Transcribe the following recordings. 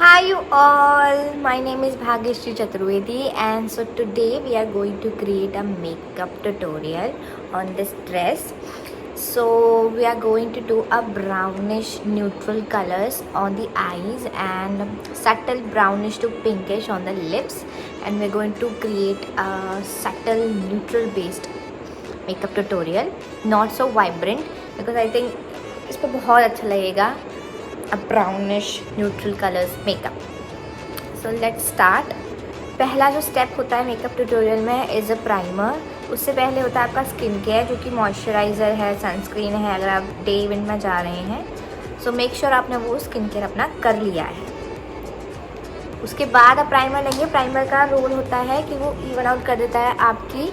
Hi you all, my name is Bhagyashree Chaturvedi and so today we are going to create a makeup tutorial on this dress. So we are going to do a brownish neutral colors on the eyes and subtle brownish to pinkish on the lips, and we're going to create a subtle neutral based makeup tutorial, not so vibrant because I think इस पर बहुत अच्छा लगेगा a brownish neutral colors makeup. So let's start. पहला जो step होता है makeup tutorial में इज़ अ प्राइमर. उससे पहले होता है आपका स्किन केयर, जो कि मॉइस्चराइज़र है, सनस्क्रीन है अगर आप डे इवेंट में जा रहे हैं. सो मेक श्योर आपने वो स्किन केयर अपना कर लिया है. उसके बाद आप प्राइमर लेंगे. प्राइमर का रोल होता है कि वो इवन आउट कर देता है आपकी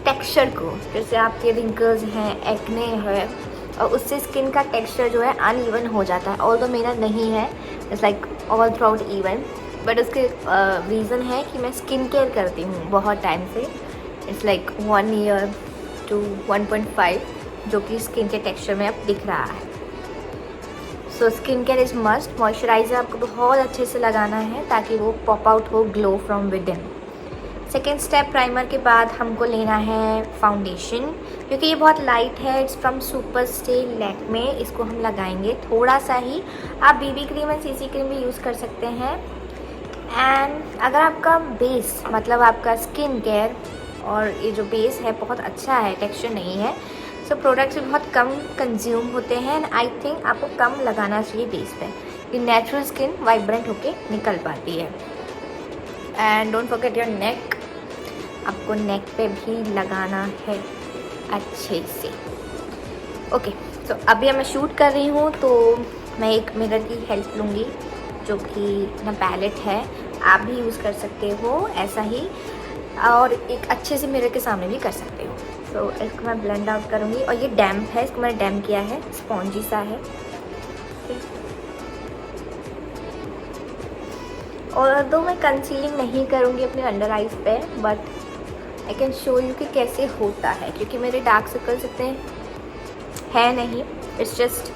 टेक्सचर को. जैसे आपके रिंकल्स हैं, एक्ने है, और उससे स्किन का टेक्सचर जो है अनइवन हो जाता है. ऑल्दो मेरा नहीं है, it's like all through out even, but उसके रीज़न है कि मैं स्किन केयर करती हूँ बहुत टाइम से. इट्स लाइक 1 ईयर to 1.5, जो कि स्किन के टेक्सचर में अब दिख रहा है. So skin care is must. Moisturiser आपको बहुत अच्छे से लगाना है ताकि वो पॉप आउट हो glow from with in. Second step, primer के बाद हमको लेना है फाउंडेशन, क्योंकि ये बहुत लाइट है. It's from super stay Lakme. इसको हम लगाएंगे थोड़ा सा ही. आप BB cream and CC cream भी यूज़ कर सकते हैं. एंड अगर आपका बेस मतलब आपका स्किन केयर और ये जो बेस है बहुत अच्छा है, टेक्सचर नहीं है, सो प्रोडक्ट्स भी बहुत कम कंज्यूम होते हैं. एंड आई थिंक आपको कम लगाना चाहिए बेस पे, कि नेचुरल स्किन वाइब्रेंट होके निकल पाती है. And don't forget your neck. आपको नेक पे भी लगाना है अच्छे से. ओके, तो अभी मैं शूट कर रही हूँ तो मैं एक मिरर की हेल्प लूँगी, जो कि ना पैलेट है. आप भी यूज़ कर सकते हो ऐसा ही, और एक अच्छे से मिरर के सामने भी कर सकते हो. तो इसको मैं ब्लेंड आउट करूँगी. और ये डैम्प है, इसको मैंने डैम्प किया है, स्पॉन्जी सा है. और दो मैं कंसीलिंग नहीं करूँगी अपने अंडर आइज पे, but I can show you कि कैसे होता है, क्योंकि मेरे डार्क सर्कल्स इतने है नहीं. It's just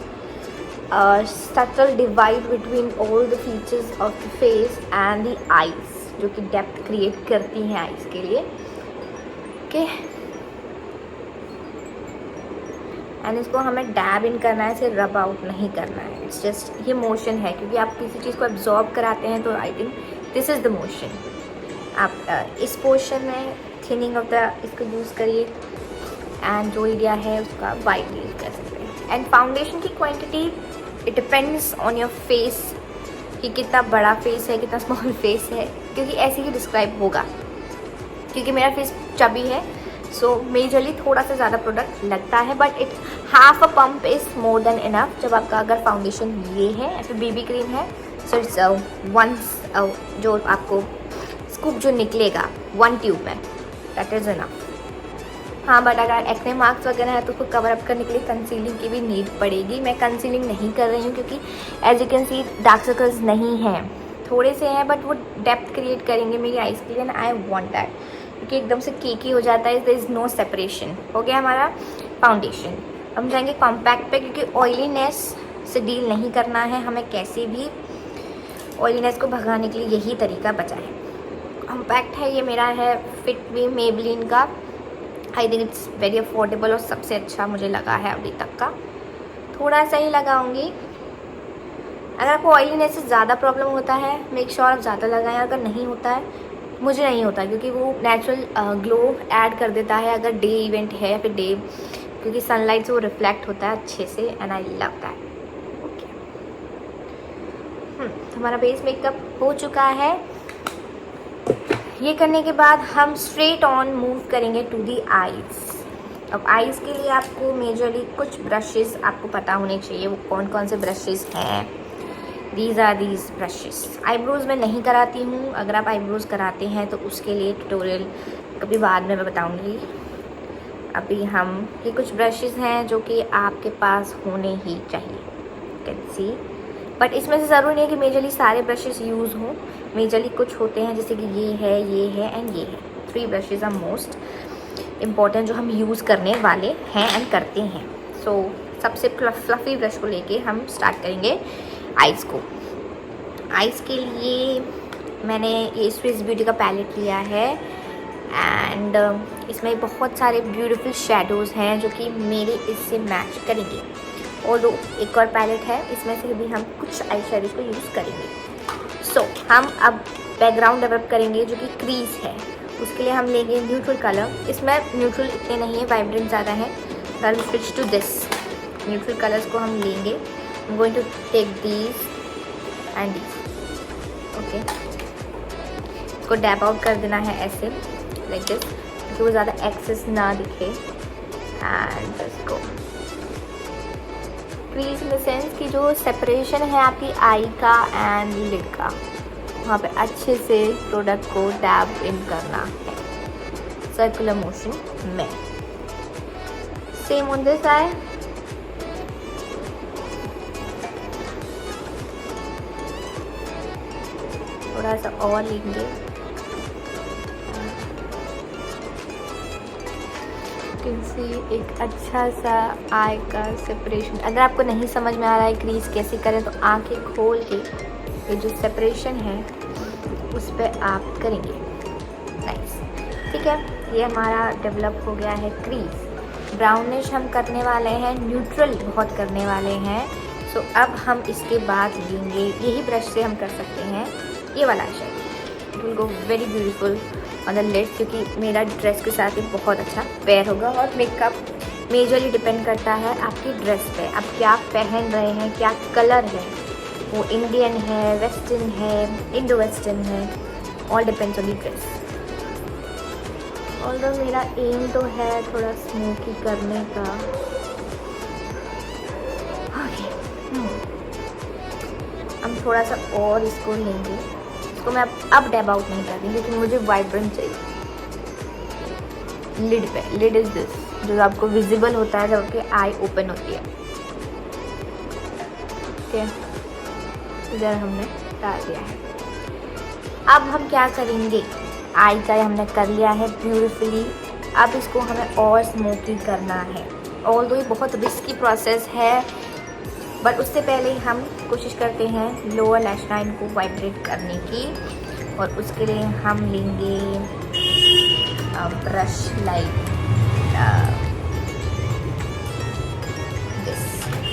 subtle divide between all the features of the face and the eyes, जो कि डेप्थ क्रिएट करती हैं आइज के लिए. ओके, एंड इसको हमें डैब इन करना है, इसे रब आउट नहीं करना है. इट्स जस्ट ये मोशन है, क्योंकि आप किसी चीज़ को एब्जॉर्ब कराते हैं तो I think this is the motion. आप इस पोर्शन में थिनिंग ऑफ द इसको यूज़ करिए, एंड जो एरिया है उसका वाइट यूज़ कर सकते हैं. एंड फाउंडेशन की quantity it depends on your face, कि कितना बड़ा फेस है, कितना स्मॉल फेस है, क्योंकि ऐसे ही डिस्क्राइब होगा. क्योंकि मेरा फेस चबी है, सो मेजरली थोड़ा सा ज़्यादा प्रोडक्ट लगता है, but it half a pump is more than enough. जब आपका अगर फाउंडेशन ये है या फिर बेबी क्रीम है, सो इट्स वंस जो आपको स्कूप जो निकलेगा 1 ट्यूब में, दैट इज़ इनफ. हाँ, बट अगर एक्ने मार्क्स वगैरह है तो उसको कवर अप करने के लिए कंसीलिंग की भी नीड पड़ेगी. मैं कंसीलिंग नहीं कर रही हूँ, क्योंकि as you can see dark circles नहीं हैं, थोड़े से हैं, बट वो डेप्थ क्रिएट करेंगे मेरी आइज़ के लिए, एंड आई वांट दैट. क्योंकि एकदम से केकी हो जाता है, देयर इज़ नो सेपरेशन. हो गया हमारा फाउंडेशन. हम जाएंगे कॉम्पैक्ट पे, क्योंकि ऑयलीनेस से डील नहीं करना है हमें. कैसे भी ऑयलीनेस को भगाने के लिए यही तरीका बचा है. कॉम्पैक्ट है, ये मेरा है फिट मी मेबलिन का. I think it's very affordable और सबसे अच्छा मुझे लगा है अभी तक का. थोड़ा सा ही लगाऊंगी. अगर आपको ऑयलीनेस से ज़्यादा प्रॉब्लम होता है, मेक श्योर आप ज़्यादा लगाएं. अगर नहीं होता है, मुझे नहीं होता, क्योंकि वो नेचुरल ग्लो ऐड कर देता है अगर डे इवेंट है या फिर डे, क्योंकि सनलाइट से वो रिफ्लेक्ट होता है अच्छे से, and I love that. Okay, हमारा बेस मेकअप हो चुका है. ये करने के बाद हम स्ट्रेट ऑन मूव करेंगे टू दी आईज़. अब आईज़ के लिए आपको मेजरली कुछ ब्रशेस आपको पता होने चाहिए. वो कौन कौन से ब्रशेस हैं. These are these brushes. Eyebrows मैं नहीं कराती हूँ. अगर आप आईब्रोज़ कराते हैं तो उसके लिए ट्यूटोरियल कभी बाद में मैं बताऊँगी. अभी हम ये कुछ ब्रशेस हैं जो कि आपके पास होने ही चाहिए, कैन सी. बट इसमें से ज़रूरी नहीं है कि मेजरली सारे ब्रशेस यूज़ हों. मेजरली कुछ होते हैं, जैसे कि ये है एंड ये है. 3 ब्रशेस आर मोस्ट इम्पॉर्टेंट जो हम यूज़ करने वाले हैं एंड करते हैं. सो सबसे फ्लफ़ी ब्रश को लेके हम स्टार्ट करेंगे आइज़ को. आइज़ के लिए मैंने ये स्विस ब्यूटी का पैलेट लिया है एंड इसमें बहुत सारे ब्यूटीफुल शेडोज़ हैं जो कि मेरे इससे मैच करेंगे। और दो एक और पैलेट है, इसमें से भी हम कुछ आई शेडोज़ को यूज़ करेंगे। सो हम अब बैकग्राउंड डेवलप करेंगे जो कि क्रीज है। उसके लिए हम लेंगे न्यूट्रल कलर। इसमें न्यूट्रल इतने नहीं है, वाइब्रेंट ज़्यादा है। I switch to this. Neutral colours को हम लेंगे। I am going to take these and these. Okay, इसको डैब आउट कर देना है ऐसे लाइक दिस, ताकि वो ज़्यादा एक्सेस ना दिखे। एंड इसको क्रीज इन द सेंस कि जो सेपरेशन है आपकी आई का एंड लिड का, वहाँ पे अच्छे से प्रोडक्ट को डैब इन करना है सर्कुलर मोशन में। Same on this I. थोड़ा सा और लेंगे। सी एक अच्छा सा आई का सेपरेशन। अगर आपको नहीं समझ में आ रहा है क्रीज कैसे करें तो आंखें खोल के ये जो सेपरेशन है उस पर आप करेंगे। नाइस, ठीक है। ये हमारा डेवलप हो गया है क्रीज। ब्राउनिश हम करने वाले हैं, न्यूट्रल बहुत करने वाले हैं। सो अब हम इसके बाद लेंगे, यही ब्रश से हम कर सकते हैं ये वाला shade. It will go very beautiful on the lid, क्योंकि मेरा ड्रेस के साथ ही बहुत अच्छा पेयर होगा। और मेकअप मेजरली डिपेंड करता है आपकी ड्रेस पे, आप क्या पहन रहे हैं, क्या कलर है, वो इंडियन है, वेस्टर्न है, इंडो वेस्टर्न है, all depends on the dress. Although मेरा एम तो है थोड़ा स्मोकी करने का। ओके, हम थोड़ा सा और इसको लेंगे। इसको मैं अब डैब आउट नहीं कर रही, लेकिन मुझे वाइब्रेंट चाहिए लिड पे। लिड इज दिस, जो आपको विजिबल होता है जब आपकी आई ओपन होती है। ओके, इधर हमने डाल दिया है। अब हम क्या करेंगे, आई का हमने कर लिया है ब्यूटीफुली। अब इसको हमें और स्मोकी करना है। ऑल्दो ये बहुत रिस्की प्रोसेस है, बट उससे पहले हम कोशिश करते हैं लोअर लैश लाइन को वाइब्रेट करने की। और उसके लिए हम लेंगे ब्रश लाइक दिस,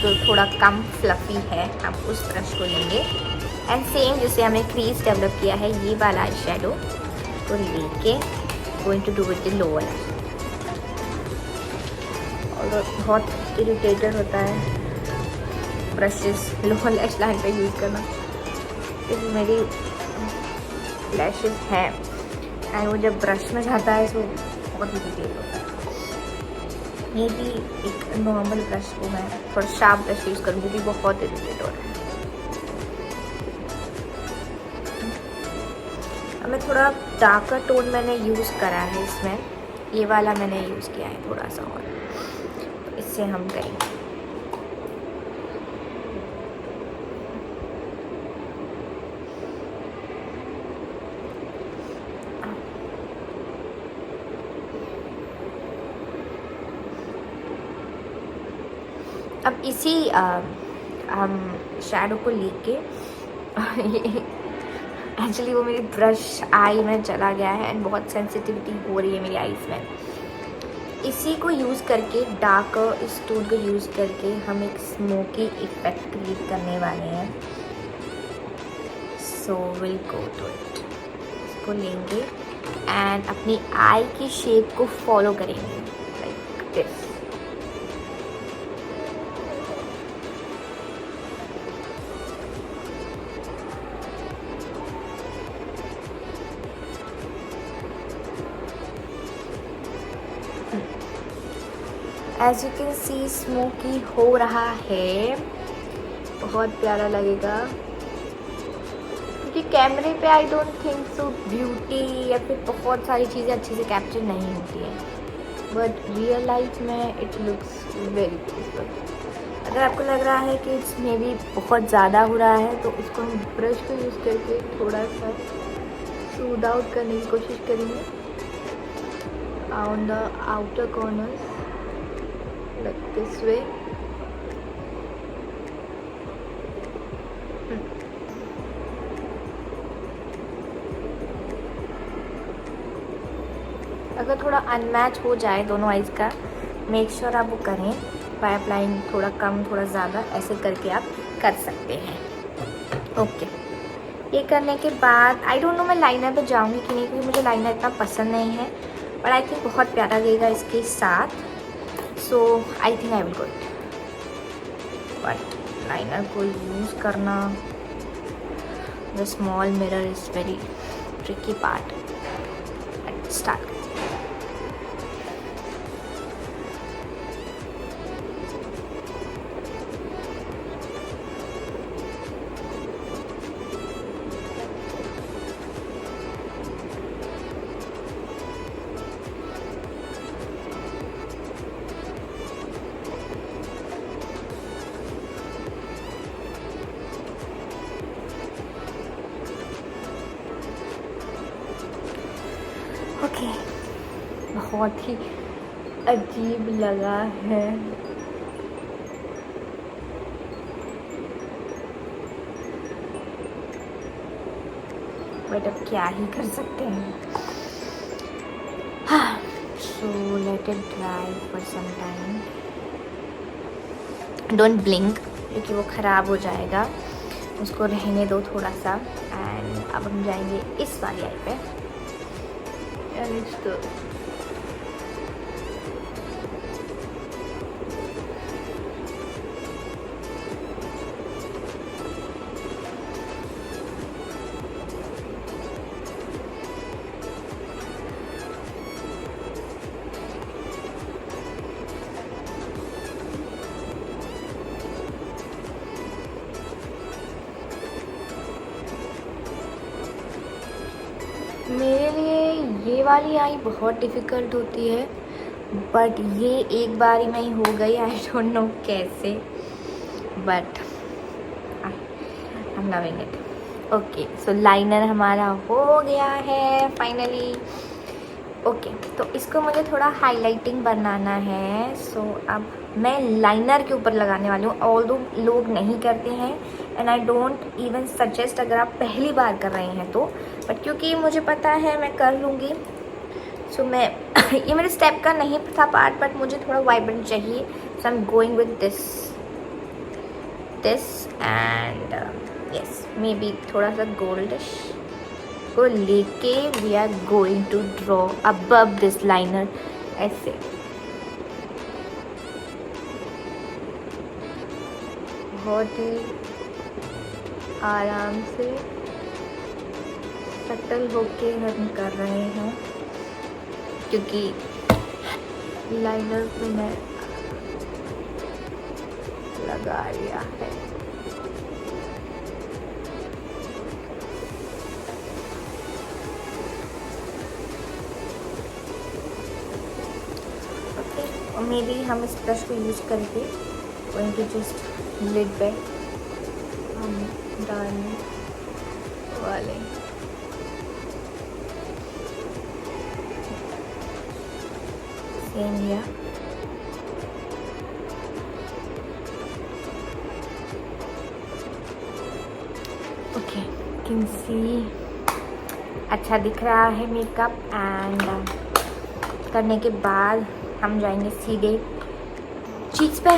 जो थोड़ा कम फ्लफी है। हम उस ब्रश को लेंगे एंड सेम जिसे हमने क्रीज डेवलप किया है ये वाला आई शेडो को लेके going to do with the lower lash. और बहुत इरिटेटेड होता है ब्रशेस लोअर लैश लाइन पे यूज़ करना। इस मेरी लैशेस हैं एंड वो जब ब्रश में जाता है तो बहुत इरिटेट होता है। ये भी एक नॉर्मल ब्रश को मैं थोड़ा शार्प ब्रश यूज़ करूँगी क्योंकि बहुत इरिटेट हो रहा है। अब मैं थोड़ा डार्कर टोन मैंने यूज़ करा है इसमें, ये वाला मैंने यूज़ किया है थोड़ा सा और, तो इससे हम करेंगे। अब इसी हम शैडो को लेके एक्चुअली वो मेरी ब्रश आई में चला गया है एंड बहुत सेंसिटिविटी हो रही है मेरी आईज़ में। इसी को यूज़ करके, डार्कर इस टूल को यूज़ करके हम एक स्मोकी इफेक्ट क्रिएट करने वाले हैं। So will go to it. इसको लेंगे एंड अपनी आई की शेप को फॉलो करेंगे like this. As you can see smoky हो रहा है, बहुत प्यारा लगेगा। क्योंकि कैमरे पे I don't think so beauty या फिर बहुत सारी चीज़ें अच्छे से कैप्चर नहीं होती हैं, बट रियल लाइफ में इट लुक्स वेरी ब्यूटीफुल। अगर आपको लग रहा है कि इट्स मे बी बहुत ज़्यादा हो रहा है तो इसको हम ब्रश को यूज़ करके थोड़ा सा स्मूद आउट करने की कोशिश करेंगे on the outer corners like this way। अगर थोड़ा अनमैच हो जाए दोनों आइज़ का, मेक श्योर आप वो करें बाय अप्लाइंग थोड़ा कम थोड़ा ज़्यादा, ऐसे करके आप कर सकते हैं। ओके, ये करने के बाद आई डोंट नो मैं लाइनर पे जाऊँगी कि नहीं, क्योंकि मुझे लाइनर इतना पसंद नहीं है, बट आई थिंक बहुत प्यारा लगेगा इसके साथ, so I think I will go it. But liner को यूज़ करना, the small mirror is very tricky part. Start. Okay, बहुत ही अजीब लगा है, बट अब क्या ही कर सकते हैं। So let it dry for some time, don't blink क्योंकि वो ख़राब हो जाएगा, उसको रहने दो थोड़ा सा। एंड अब हम जाएंगे इस वाली आई पे, and it's the मेरे लिए ये वाली आई बहुत डिफ़िकल्ट होती है, बट ये एक बार ही में ही हो गई, आई डोंट नो कैसे, but I am loving it. Okay, so liner हमारा हो गया है फाइनली। ओके, तो इसको मुझे थोड़ा हाइलाइटिंग बनाना है, सो अब मैं लाइनर के ऊपर लगाने वाली हूँ। ऑल्दो लोग नहीं करते हैं and I don't even suggest अगर आप पहली बार कर रहे हैं तो, बट क्योंकि मुझे पता है मैं कर लूँगी, सो मैं ये मेरे स्टेप का नहीं था पार्ट, बट मुझे थोड़ा वाइब्रेंट चाहिए, so I am going with this and yes, maybe थोड़ा सा गोल्डिश को लेके we are going to draw above this liner, ऐसे। बहुत ही आराम से सटल होके हम कर रहे हैं, क्योंकि लाइनर पे मैं लगा लिया है। और मे बी हम इस ब्रश को यूज़ करके गोइंग टू जस्ट लिड पे हम डालने वाले same here. Okay, can see अच्छा दिख रहा है मेकअप। एंड करने के बाद हम जाएंगे सीधे चीक्स पे,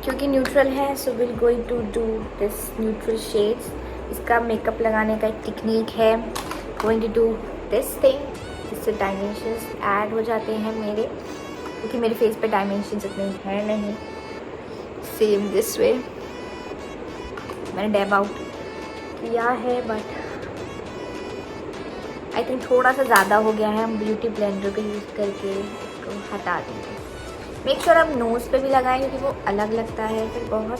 क्योंकि न्यूट्रल है, so will going to do this neutral shades. इसका मेकअप लगाने का एक टेक्निक है, going to do this thing, जिससे डायमेंशंस ऐड हो जाते हैं मेरे, क्योंकि मेरे फेस पे डायमेंशंस इतने हैं नहीं। सेम दिस वे मैंने डैब आउट किया है, बट आई थिंक थोड़ा सा ज़्यादा हो गया है। हम ब्यूटी ब्लेंडर का यूज़ करके इसको हटा देंगे। मेक श्योर आप नोज़ पे भी लगाएं, क्योंकि वो अलग लगता है फिर बहुत।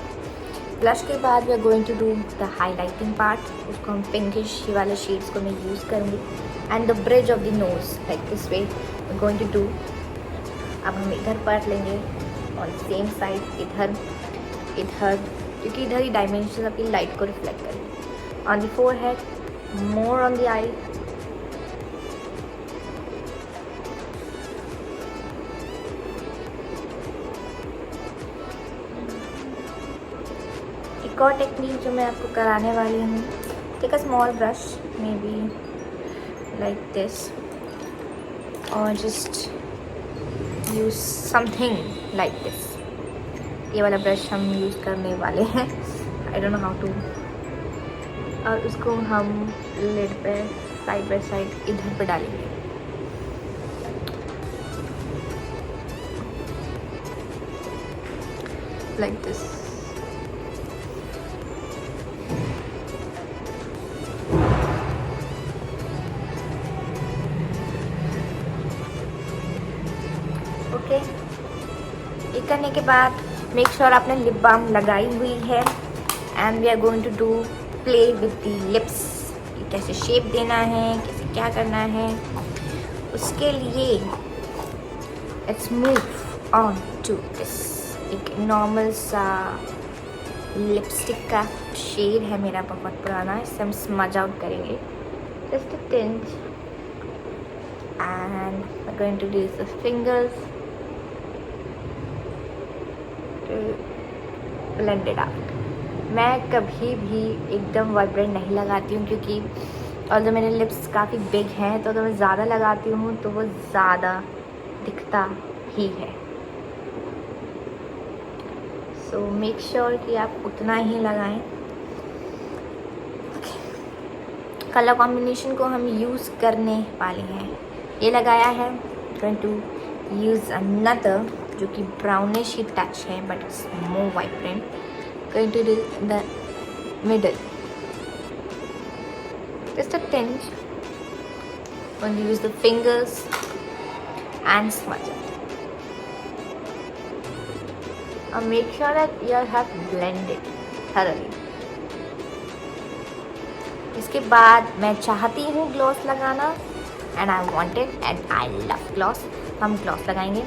ब्लश के बाद we are going to do the highlighting part, उसको हम पिंकिश वाले शेड्स को मैं यूज़ करूँगी। And the bridge of the nose like this way we going to do. अब हम इधर पार्ट लेंगे और सेम साइड इधर, क्योंकि इधर ही डायमेंशन अपनी लाइट को रिफ्लेक्ट करेंगे। On the forehead, more on the eye, एक और टेक्निक जो मैं आपको कराने वाली हूँ, take a small brush maybe like this और just use something like this. ये वाला ब्रश हम यूज़ करने वाले हैं, I don't know how to. और उसको हम लिड पे साइड बाय साइड इधर पे डालेंगे। Like this. ओके, ये करने के बाद मेक श्योर आपने लिप बाम लगाई हुई है। And we are going to do play with the lips. कैसे शेप देना है, कैसे क्या करना है, उसके लिए let's move on to this. एक नॉर्मल सा लिपस्टिक का शेड है मेरा, बहुत पुराना, इससे हम स्मज आउट करेंगे। Just a tint and we are going to use the fingers blended out. मैं कभी भी एकदम वाइब्रेंट नहीं लगाती हूँ, क्योंकि और जो मेरे लिप्स काफ़ी बिग हैं, तो अगर मैं ज़्यादा लगाती हूँ तो वो ज़्यादा दिखता ही है। सो मेक श्योर कि आप उतना ही लगाएं। कलर कॉम्बिनेशन को हम यूज़ करने वाले हैं। ये लगाया है, गोइंग टू यूज़ अनदर जो कि ब्राउनिश ही टच है but it's more vibrant. Going to do the middle, just a tinge. Going to use the fingers and smudge it. And make sure that you have blended thoroughly. इसके बाद मैं चाहती हूँ gloss लगाना, and I want it and I love gloss. हम gloss लगाएंगे।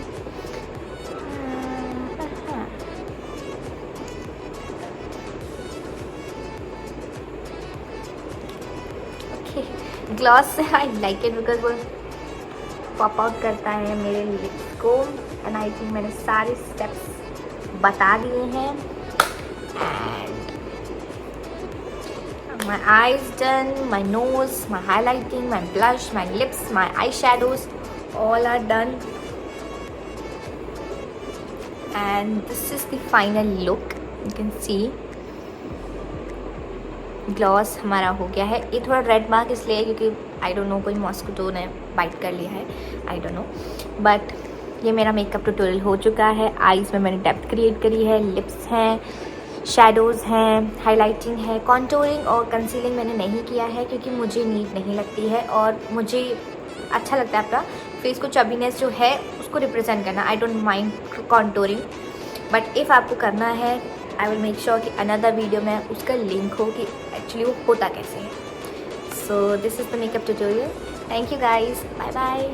Gloss I like it because वो pop out करता है मेरे लिप्स को। एंड आई थिंक मैंने सारे स्टेप्स बता दिए हैं। And my eyes done, my nose, my highlighting, my blush, my lips, my eye shadows all are done. And this is the final look. You can see gloss हमारा हो गया है। ये थोड़ा रेड मार्क इसलिए है क्योंकि आई डोंट नो, कोई मॉस्किटो ने बाइट कर लिया है, आई डोंट नो। बट ये मेरा मेकअप ट्यूटोरियल हो चुका है। आईज़ में मैंने डेप्थ क्रिएट करी है, लिप्स हैं, शेडोज़ हैं, हाइलाइटिंग है, कॉन्टोरिंग और कंसीलिंग मैंने नहीं किया है क्योंकि मुझे नीड नहीं लगती है और मुझे अच्छा लगता है अपना फेस को चबीनेस जो है उसको रिप्रेजेंट करना। I don't mind contouring, but if आपको करना है आई विल मेक श्योर कि अनदर वीडियो में उसका लिंक हो कि एक्चुअली वो होता कैसे है। So this is the makeup tutorial. Thank you guys, bye bye.